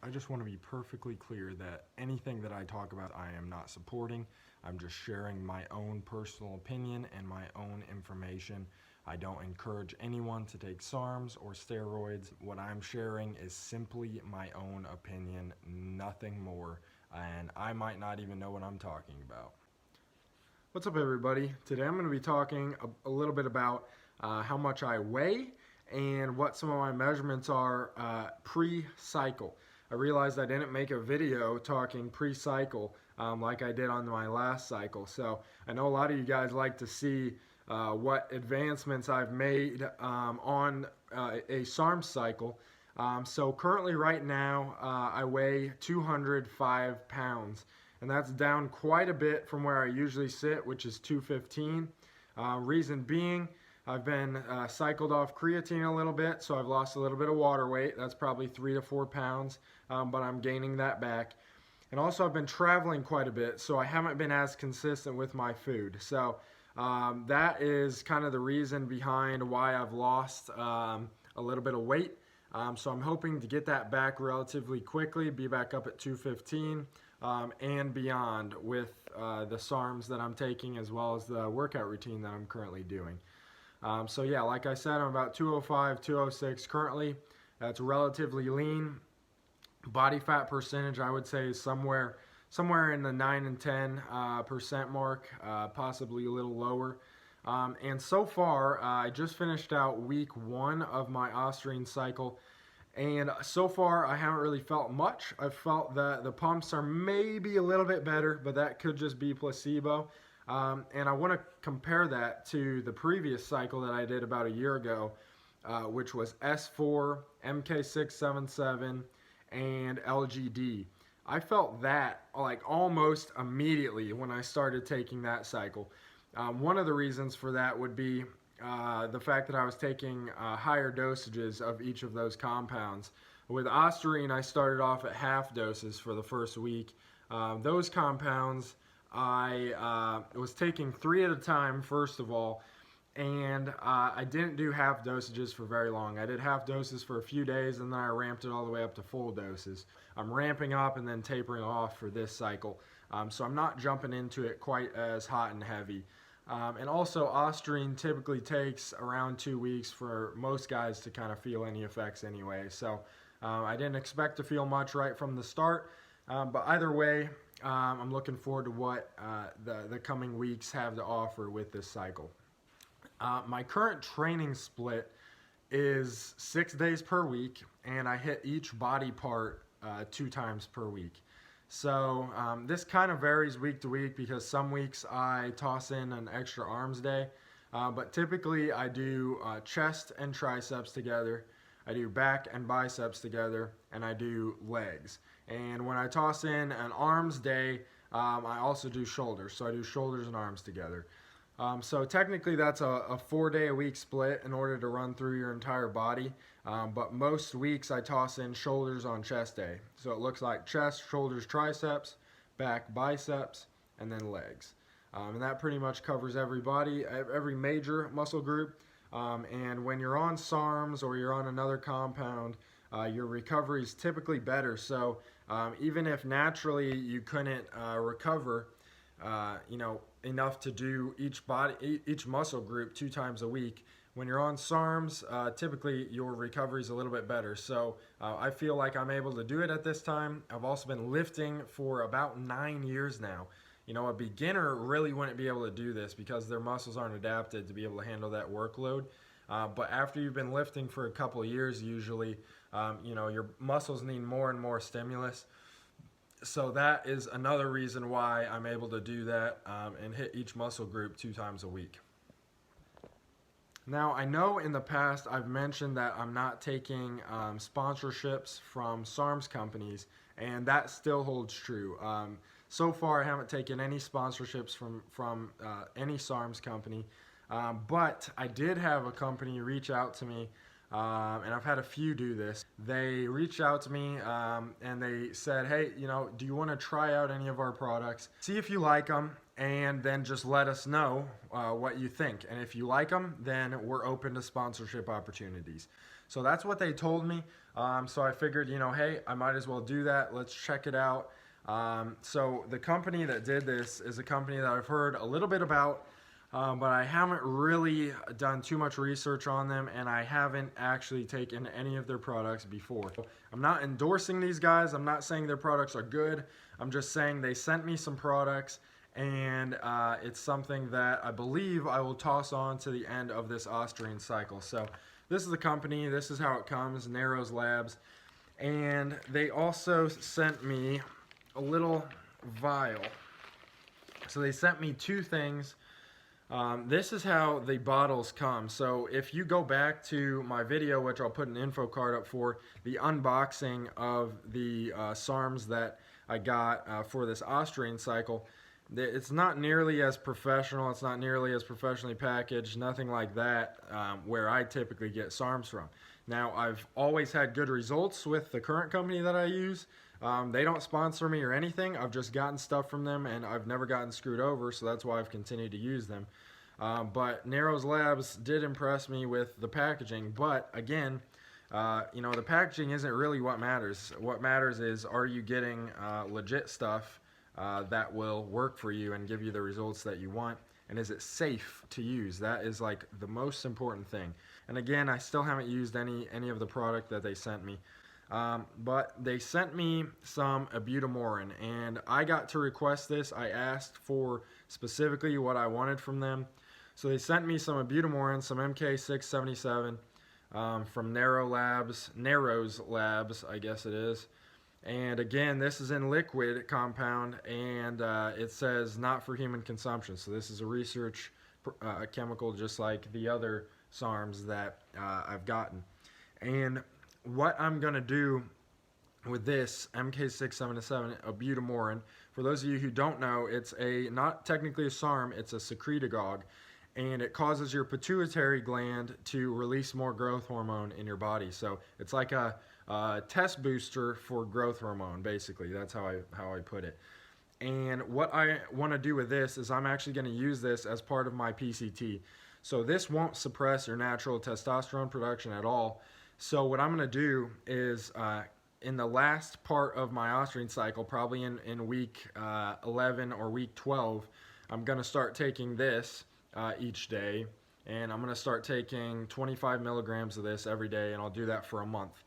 I just want to be perfectly clear that anything that I talk about, I am not supporting. I'm just sharing my own personal opinion and my own information. I don't encourage anyone to take SARMs or steroids. What I'm sharing is simply my own opinion, nothing more, and I might not even know what I'm talking about. What's up, everybody? Today I'm going to be talking a little bit about how much I weigh and what some of my measurements are pre-cycle. I realized I didn't make a video talking pre-cycle like I did on my last cycle. So I know a lot of you guys like to see what advancements I've made on a SARM cycle. So currently right now I weigh 205 pounds. And that's down quite a bit from where I usually sit, which is 215. Reason being, I've been cycled off creatine a little bit, so I've lost a little bit of water weight. That's probably 3 to 4 pounds, but I'm gaining that back. And also I've been traveling quite a bit, so I haven't been as consistent with my food. So that is kind of the reason behind why I've lost a little bit of weight. So I'm hoping to get that back relatively quickly, be back up at 215. And beyond with the SARMs that I'm taking, as well as the workout routine that I'm currently doing. So yeah, like I said, I'm about 205, 206 currently. That's relatively lean. Body fat percentage, I would say, is somewhere in the 9 and 10% mark, possibly a little lower. And so far, I just finished out week 1 of my Ostarine cycle. And so far, I haven't really felt much. I've felt that the pumps are maybe a little bit better, but that could just be placebo. And I want to compare that to the previous cycle that I did about a year ago, which was S4, MK677, and LGD. I felt that like almost immediately when I started taking that cycle. One of the reasons for that would be the fact that I was taking higher dosages of each of those compounds. With Ostarine, I started off at half doses for the first week. Those compounds, I was taking 3 at a time, first of all, and I didn't do half dosages for very long. I did half doses for a few days, and then I ramped it all the way up to full doses. I'm ramping up and then tapering off for this cycle, so I'm not jumping into it quite as hot and heavy. And also, Ostarine typically takes around 2 weeks for most guys to kind of feel any effects anyway. So I didn't expect to feel much right from the start. But either way, I'm looking forward to what the coming weeks have to offer with this cycle. My current training split is 6 days per week, and I hit each body part 2 times per week. So this kind of varies week to week because some weeks I toss in an extra arms day, but typically I do chest and triceps together, I do back and biceps together, and I do legs. And when I toss in an arms day, I also do shoulders, so I do shoulders and arms together. So technically that's a 4-day-a-week split in order to run through your entire body, but most weeks I toss in shoulders on chest day. So it looks like chest, shoulders, triceps, back, biceps, and then legs. And that pretty much covers every major muscle group. And when you're on SARMs or you're on another compound, your recovery is typically better. So even if naturally you couldn't recover enough to do each muscle group 2 times a week, when you're on SARMs, typically your recovery is a little bit better. So I feel like I'm able to do it at this time. I've also been lifting for about 9 years now. You know, a beginner really wouldn't be able to do this because their muscles aren't adapted to be able to handle that workload. But after you've been lifting for a couple of years, usually, your muscles need more and more stimulus. So that is another reason why I'm able to do that and hit each muscle group 2 times a week. Now, I know in the past I've mentioned that I'm not taking sponsorships from SARMs companies, and that still holds true. So far, I haven't taken any sponsorships from any SARMs company, but I did have a company reach out to me, and I've had a few do this. They reached out to me and they said, hey, do you want to try out any of our products? See if you like them, and then just let us know what you think. And if you like them, then we're open to sponsorship opportunities. So that's what they told me. So I figured, you know, hey, I might as well do that. Let's check it out. So the company that did this is a company that I've heard a little bit about, but I haven't really done too much research on them, and I haven't actually taken any of their products before. I'm not endorsing these guys. I'm not saying their products are good. I'm just saying they sent me some products, and it's something that I believe I will toss on to the end of this Ostarine cycle. So this is the company. This is how it comes, Narrows Labs. And they also sent me a little vial. So they sent me two things. This is how the bottles come. So if you go back to my video, which I'll put an info card up for, the unboxing of the SARMs that I got for this Ostarine cycle, it's not nearly as professional. It's not nearly as professionally packaged, nothing like that, where I typically get SARMs from. Now, I've always had good results with the current company that I use. They don't sponsor me or anything. I've just gotten stuff from them, and I've never gotten screwed over, so that's why I've continued to use them. But Narrows Labs did impress me with the packaging, but again, you know, the packaging isn't really what matters. What matters is, are you getting legit stuff that will work for you and give you the results that you want, and is it safe to use? That is like the most important thing. And again, I still haven't used any of the product that they sent me. But they sent me some ibutamorin, and I got to request this. I asked for specifically what I wanted from them. So they sent me some ibutamorin, some MK677 from Narrows Labs, I guess it is. And again, this is in liquid compound, and it says not for human consumption. So this is a research chemical, just like the other SARMs that I've gotten. And what I'm going to do with this MK677 ibutamorin, for those of you who don't know, it's not technically a SARM, it's a secretagogue, and it causes your pituitary gland to release more growth hormone in your body. So it's like a test booster for growth hormone, basically. That's how I put it. And what I want to do with this is I'm actually going to use this as part of my PCT. So this won't suppress your natural testosterone production at all. So what I'm going to do is in the last part of my Ostarine cycle, probably in week 11 or week 12, I'm going to start taking this each day. And I'm going to start taking 25 milligrams of this every day, and I'll do that for a month.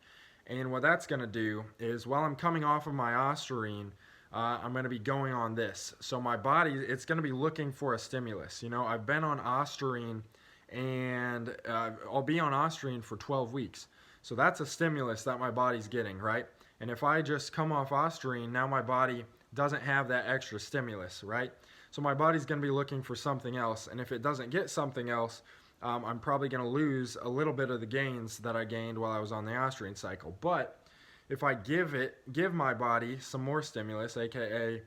And what that's going to do is, while I'm coming off of my Ostarine, I'm going to be going on this. So my body, it's going to be looking for a stimulus. You know, I've been on Ostarine, and I'll be on Ostarine for 12 weeks. So that's a stimulus that my body's getting, right? And if I just come off Ostarine, now my body doesn't have that extra stimulus, right? So my body's going to be looking for something else. And if it doesn't get something else, I'm probably going to lose a little bit of the gains that I gained while I was on the Ostarine cycle. But if I give my body some more stimulus, aka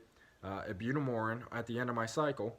ibutamorin, at the end of my cycle,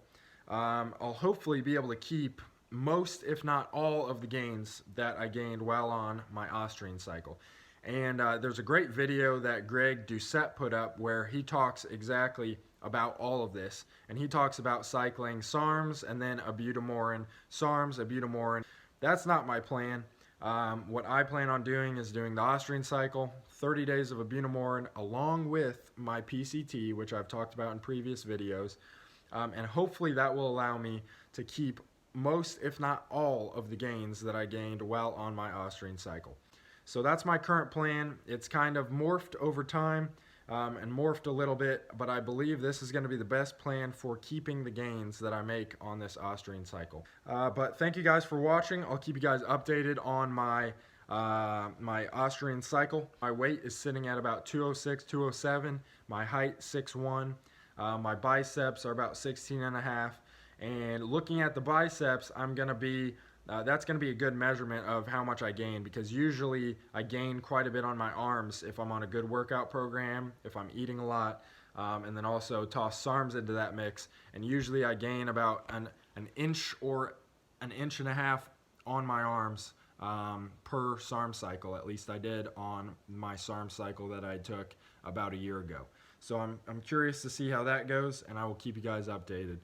I'll hopefully be able to keep most, if not all, of the gains that I gained while on my Ostarine cycle. And there's a great video that Greg Doucette put up where he talks exactly about all of this, and he talks about cycling SARMs and then ibutamorin, SARMs, ibutamorin. That's not my plan. What I plan on doing is doing the Ostarine cycle, 30 days of ibutamorin, along with my PCT, which I've talked about in previous videos, and hopefully that will allow me to keep most, if not all, of the gains that I gained while on my Ostarine cycle. So that's my current plan. It's kind of morphed over time and morphed a little bit, but I believe this is going to be the best plan for keeping the gains that I make on this Ostarine cycle. But thank you guys for watching. I'll keep you guys updated on my Ostarine cycle. My weight is sitting at about 206, 207. My height, 6'1". My biceps are about 16.5. And looking at the biceps, that's going to be a good measurement of how much I gain, because usually I gain quite a bit on my arms if I'm on a good workout program, if I'm eating a lot, and then also toss SARMs into that mix. And usually I gain about an inch or an inch and a half on my arms per SARM cycle. At least I did on my SARM cycle that I took about a year ago. So I'm curious to see how that goes, and I will keep you guys updated.